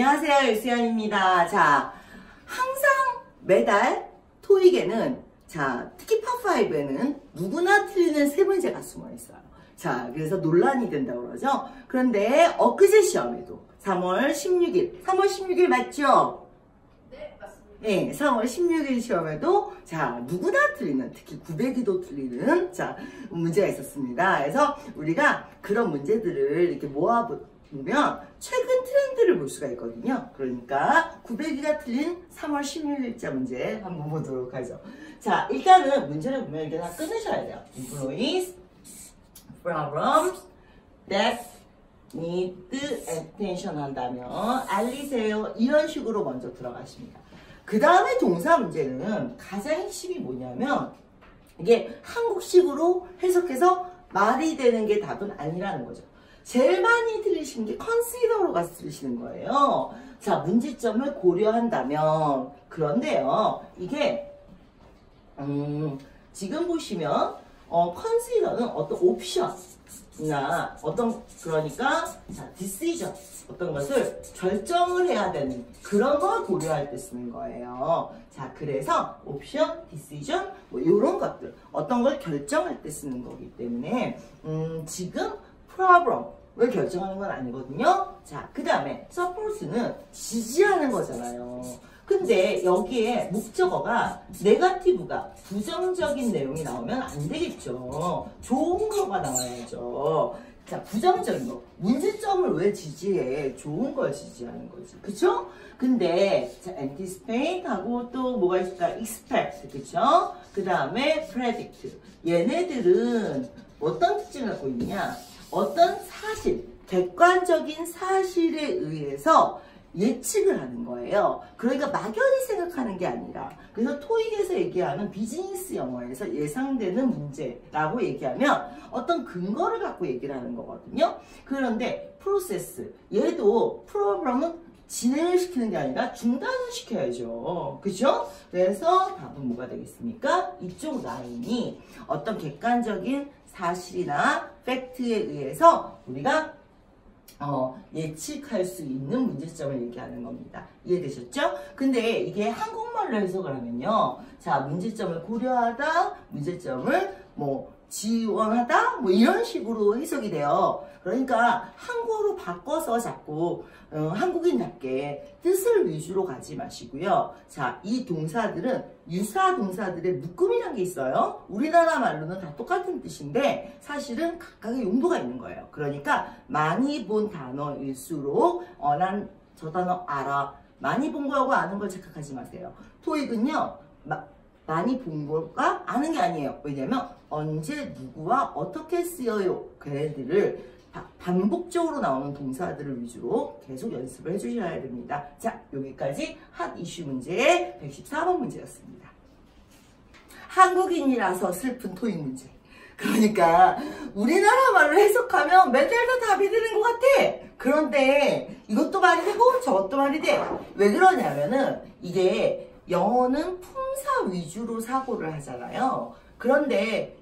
안녕하세요, 유수연입니다. 자, 항상 매달 토익에는 특히 파5에는 누구나 틀리는 세 문제가 숨어 있어요. 자, 그래서 논란이 된다고 그러죠. 그런데 엊그제 시험에도 3월 16일 맞죠? 네, 맞습니다. 네, 3월 16일 시험에도 누구나 틀리는, 특히 900이도 틀리는 문제가 있었습니다. 그래서 우리가 그런 문제들을 이렇게 모아보면 최근 트렌드를 볼 수가 있거든요. 그러니까 900이가 틀린 3월 16일자 문제 한번 보도록 하죠. 자, 일단은 문제를 보면 이게 다 끊으셔야 돼요. Employees, problems that need attention 한다면 알리세요. 이런 식으로 먼저 들어가십니다. 그 다음에 동사 문제는 가장 핵심이 뭐냐면 이게 한국식으로 해석해서 말이 되는 게 답은 아니라는 거죠. 제일 많이 들으시는 게 consider로가 쓰시는 거예요. 자, 문제점을 고려한다면 그런데요. 이게 지금 보시면 consider는 어떤 옵션이나 그러니까 decision 어떤 것을 결정을 해야 되는 그런 걸 고려할 때 쓰는 거예요. 자, 그래서 옵션, decision 뭐 이런 것들 어떤 걸 결정할 때 쓰는 거기 때문에 지금 problem을 결정하는 건 아니거든요. 자, 그 다음에 support는 지지하는 거잖아요. 근데 여기에 목적어가 네거티브가 부정적인 내용이 나오면 안 되겠죠. 좋은 거가 나와야죠. 자, 부정적인 거. 문제점을 왜 지지해? 좋은 걸 지지하는 거지. 그쵸? 근데, anticipate 하고 또 뭐가 있을까? expect. 그쵸? 그 다음에 predict. 얘네들은 어떤 특징을 갖고 있느냐? 어떤 사실, 객관적인 사실에 의해서 예측을 하는 거예요. 그러니까 막연히 생각하는 게 아니라 그래서 토익에서 얘기하는 비즈니스 영어에서 예상되는 문제라고 얘기하면 어떤 근거를 갖고 얘기를 하는 거거든요. 그런데 프로세스 얘도 프로그램은 진행을 시키는 게 아니라 중단을 시켜야죠. 그죠? 그래서 답은 뭐가 되겠습니까? 이쪽 라인이 어떤 객관적인 사실이나 팩트에 의해서 우리가 예측할 수 있는 문제점을 얘기하는 겁니다. 이해되셨죠? 근데 이게 한국말로 해석을 하면요. 자, 문제점을 고려하다, 문제점을 지원하다, 이런 식으로 해석이 돼요. 그러니까 한국어로 바꿔서 자꾸 한국인답게 뜻을 위주로 가지 마시고요. 자, 이 동사들은 유사 동사들의 묶음이란 게 있어요. 우리나라 말로는 다 똑같은 뜻인데 사실은 각각의 용도가 있는 거예요. 그러니까 많이 본 단어일수록 난 저 단어 알아. 많이 본 거하고 아는 걸 착각하지 마세요. 토익은요. 많이 본 걸까? 아는 게 아니에요. 왜냐면 언제 누구와 어떻게 쓰여요. 걔네들을 반복적으로 나오는 동사들을 위주로 계속 연습을 해주셔야 됩니다. 자, 여기까지 핫 이슈 문제의 114번 문제였습니다. 한국인이라서 슬픈 토익 문제. 그러니까 우리나라 말로 해석하면 맨날 다 답이 되는 것 같아. 그런데 이것도 말이 되고 저것도 말이 돼. 왜 그러냐면은 이게 영어는 품사 위주로 사고를 하잖아요. 그런데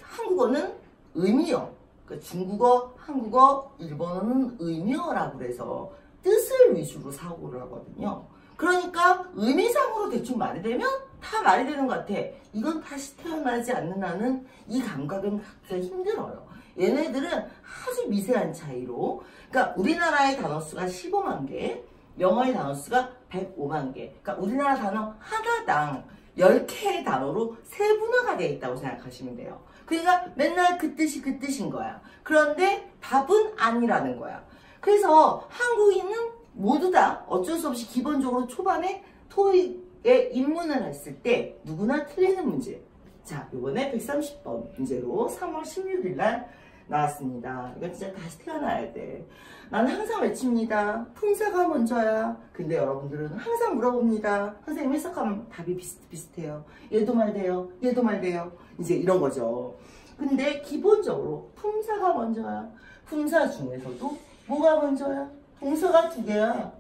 한국어는 의미어. 그러니까 중국어, 한국어, 일본어는 의미어라고 그래서 뜻을 위주로 사고를 하거든요. 그러니까 의미상으로 대충 말이 되면 다 말이 되는 것 같아. 이건 다시 태어나지 않는 한은 이 감각은 갖기가 힘들어요. 얘네들은 아주 미세한 차이로 그러니까 우리나라의 단어 수가 15만 개, 영어의 단어 수가 105만 개. 그러니까 우리나라 단어 하나당 10개의 단어로 세분화가 되어 있다고 생각하시면 돼요. 그러니까 맨날 그 뜻인 거야. 그런데 답은 아니라는 거야. 그래서 한국인은 모두 다 어쩔 수 없이 기본적으로 초반에 토익에 입문을 했을 때 누구나 틀리는 문제. 자, 요번에 130번 문제로 3월 16일 날 나왔습니다. 이거 진짜 다시 태어나야 돼. 나는 항상 외칩니다. 품사가 먼저야. 근데 여러분들은 항상 물어봅니다. 선생님 해석하면 답이 비슷비슷해요. 얘도 말돼요. 얘도 말돼요. 이제 이런 거죠. 근데 기본적으로 품사가 먼저야. 품사 중에서도 뭐가 먼저야? 동사가 2개야.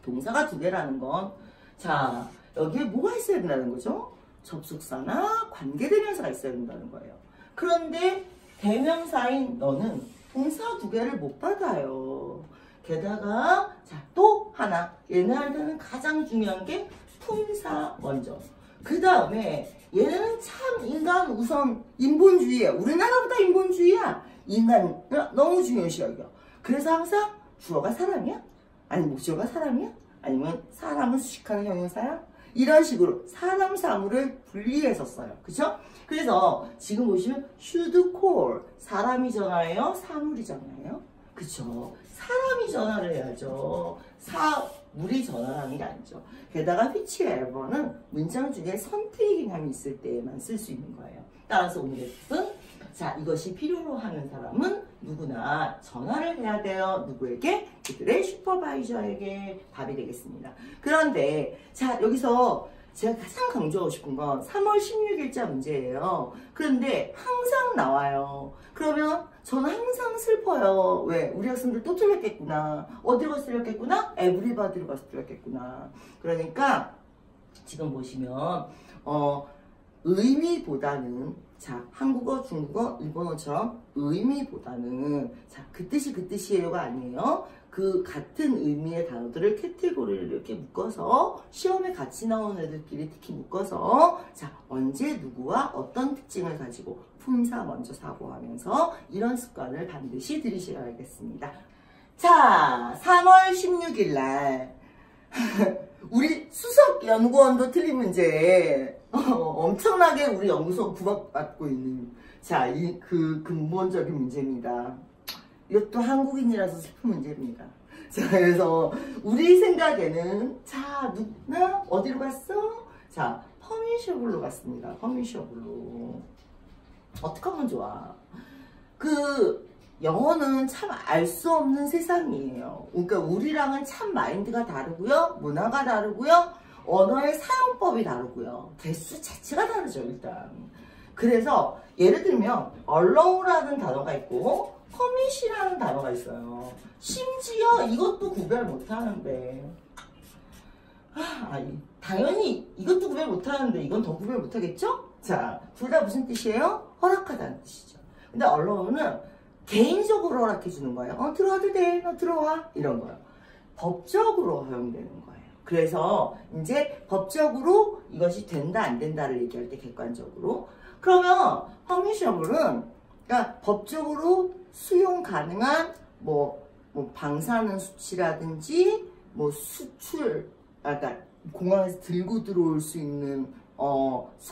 동사가 2개라는 건 자, 여기에 뭐가 있어야 된다는 거죠? 접속사나 관계대명사가 있어야 된다는 거예요. 그런데 대명사인 너는 동사 2개를 못 받아요. 게다가 자, 또 하나 얘네한테는 가장 중요한 게 품사 먼저. 그 다음에 얘네는 참 인간 우선 인본주의야. 우리나라보다 인본주의야. 인간 너무 중요시 여겨. 그래서 항상 주어가 사람이야? 아니 목적어가 사람이야? 아니면 사람을 수식하는 형용사야? 이런 식으로 사람 사물을 분리해서 써요. 그쵸? 그래서 지금 보시면 should call 사람이 전화해요? 사물이 전화해요? 그쵸? 사람이 전화를 해야죠. 사물이 전화를 하는 게 아니죠. 게다가 whichever는 문장 중에 선택의 개념이 있을 때에만 쓸 수 있는 거예요. 따라서 오늘의 팁은 자, 이것이 필요로 하는 사람은 누구나 전화를 해야 돼요. 누구에게? 그들의 슈퍼바이저에게 답이 되겠습니다. 그런데 자, 여기서 제가 가장 강조하고 싶은 건 3월 16일자 문제예요. 그런데 항상 나와요. 그러면 저는 항상 슬퍼요. 왜? 우리 학생들 또 틀렸겠구나. 어디로 가서 틀렸겠구나? 에브리바디로 가서 틀렸겠구나. 그러니까 지금 보시면 의미보다는 자, 한국어, 중국어, 일본어처럼 의미보다는 자, 그 뜻이에요가 아니에요. 그 같은 의미의 단어들을 카테고리를 이렇게 묶어서 시험에 같이 나오는 애들끼리 특히 묶어서 자, 언제 누구와 어떤 특징을 가지고 품사 먼저 사고하면서 이런 습관을 반드시 들이셔야겠습니다. 자, 3월 16일 날 우리 수석연구원도 틀린 문제 엄청나게 우리 연구소 구박받고 있는 자, 그 근본적인 문제입니다. 이것도 한국인이라서 슬픈 문제입니다. 자, 그래서 우리 생각에는 자, 누나 어디로 갔어? 자, 퍼미셔블로 갔습니다. 퍼미셔블로. 어떻게 하면 좋아? 그 영어는 참 알 수 없는 세상이에요. 그러니까 우리랑은 참 마인드가 다르고요. 문화가 다르고요. 언어의 사용법이 다르고요. 개수 자체가 다르죠, 일단. 그래서 예를 들면 allow라는 단어가 있고 permit이라는 단어가 있어요. 심지어 이것도 구별 못하는데 당연히 이것도 구별 못하는데 이건 더 구별 못하겠죠? 자, 둘 다 무슨 뜻이에요? 허락하다는 뜻이죠. 근데 allow는 개인적으로 허락해 주는 거예요. 들어와도 돼, 너 들어와, 이런 거예요. 법적으로 허용되는 거예요. 그래서 이제 법적으로 이것이 된다 안 된다를 얘기할 때 객관적으로 그러면 permissionable은 그러니까 법적으로 수용 가능한 뭐 방사능 수치라든지 뭐 수출 그러니까 공항에서 들고 들어올 수 있는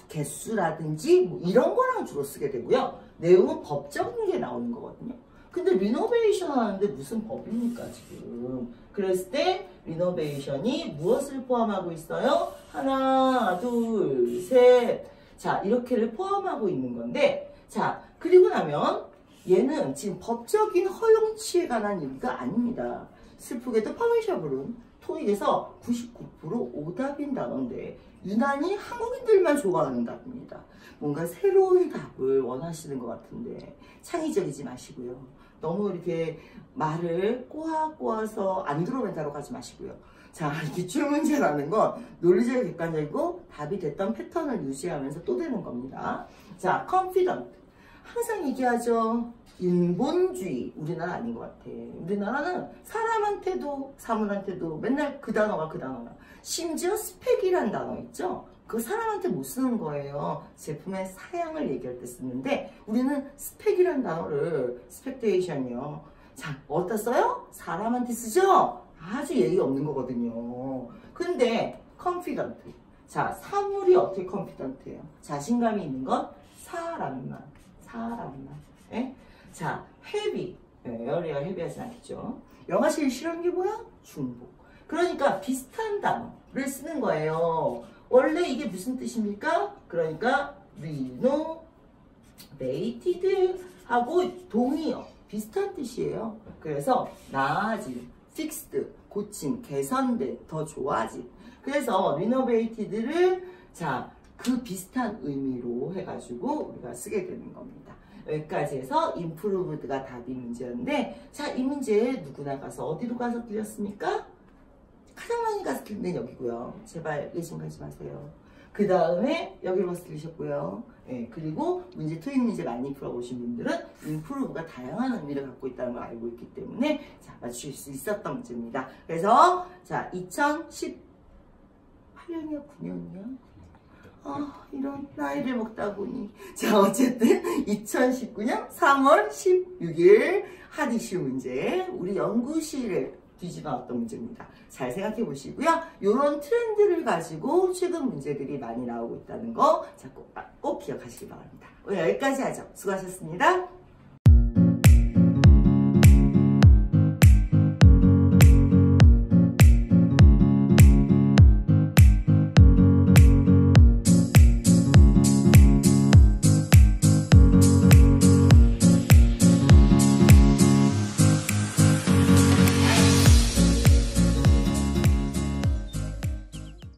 개수라든지 뭐 이런 거랑 주로 쓰게 되고요. 내용은 법적인 게 나오는 거거든요. 근데 리노베이션 하는데 무슨 법입니까 지금? 그랬을 때 리노베이션이 무엇을 포함하고 있어요? 하나, 둘, 셋. 자, 이렇게를 포함하고 있는 건데 자, 그리고 나면 얘는 지금 법적인 허용치에 관한 얘기가 아닙니다. 슬프게도 퍼미셔블은 토익에서 99% 오답인 단어인데 유난히 한국인들만 좋아하는 답입니다. 뭔가 새로운 답을 원하시는 것 같은데 창의적이지 마시고요. 너무 이렇게 말을 꼬아서 안드로메다로 가지 마시고요. 자, 기출 문제라는 건 논리적이고 객관적이고 답이 됐던 패턴을 유지하면서 또 되는 겁니다. 자, confident. 항상 얘기하죠. 인본주의. 우리나라 아닌 것 같아. 우리나라는 사람한테도 사물한테도 맨날 그 단어가 그 단어야. 심지어 스펙이란 단어 있죠? 그 사람한테 못 쓰는 거예요. 제품의 사양을 얘기할 때 쓰는데 우리는 스펙이란 단어를 스펙테이션이요. 자, 어디다 써요? 사람한테 쓰죠? 아주 예의 없는 거거든요. 근데 confident. 자, 사물이 어떻게 confident해요? 자신감이 있는 건 사람만. 예? 자, heavy. 에어리가 헤비하진 않겠죠. 영화 제일 싫어하는 게 뭐야? 중복. 그러니까 비슷한 단어를 쓰는 거예요. 원래 이게 무슨 뜻입니까? 그러니까 renovated 하고 동의어 비슷한 뜻이에요. 그래서 나아진, fixed, 고침, 개선된, 더 좋아진. 그래서 renovated를 자, 그 비슷한 의미로 해가지고 우리가 쓰게 되는 겁니다. 여기까지 해서 improved가 답이 문제였는데 자, 이 문제 누구나 가서 어디로 가서 틀렸습니까? 가장 많이 가서 틀린 데는 여기고요. 제발 의심하지 마세요. 그 다음에 여기로 가서 들으셨고요. 예, 그리고 토익 문제 많이 풀어보신 분들은 improve가 다양한 의미를 갖고 있다는 걸 알고 있기 때문에 자, 맞추실 수 있었던 문제입니다. 그래서 자, 2018년이야, 9년이야? 이런 나이를 먹다 보니. 자, 어쨌든 2019년 3월 16일 하디슈 문제, 우리 연구실을 뒤집어놨던 문제입니다. 잘 생각해 보시고요. 이런 트렌드를 가지고 최근 문제들이 많이 나오고 있다는 거 자, 꼭 기억하시기 바랍니다. 오늘 여기까지 하죠. 수고하셨습니다.